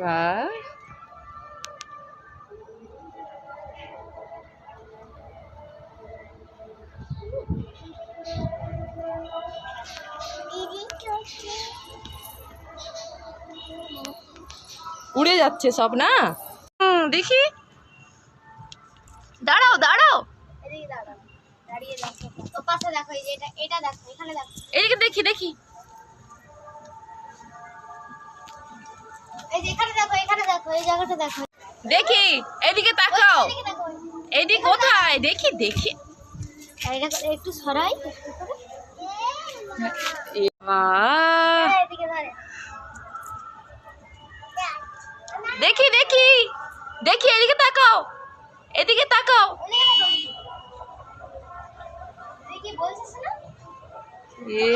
বাহ, উড়ে যাচ্ছে সব না। দেখি, দাঁড়াও দাঁড়াও, এদিকে দাঁড়াও, দাঁড়িয়ে দেখো, ও পাশে দেখো, এই যে এটা দেখো, এখানে দেখো, এদিকে দেখি দেখি। এই যে এখানে দেখো, এখানে দেখো, এই জায়গাটা দেখো, দেখি, এদিকে তাকাও। এদিকে দেখো, এদিকে কোথায়? দেখি দেখি। আর এটা একটু সরাই, বাহ, এদিকে ধরে, দেখি দেখি দেখি, এদিকে তাকাও, এদিকে তাকাও। দেখি বলছিস না? এ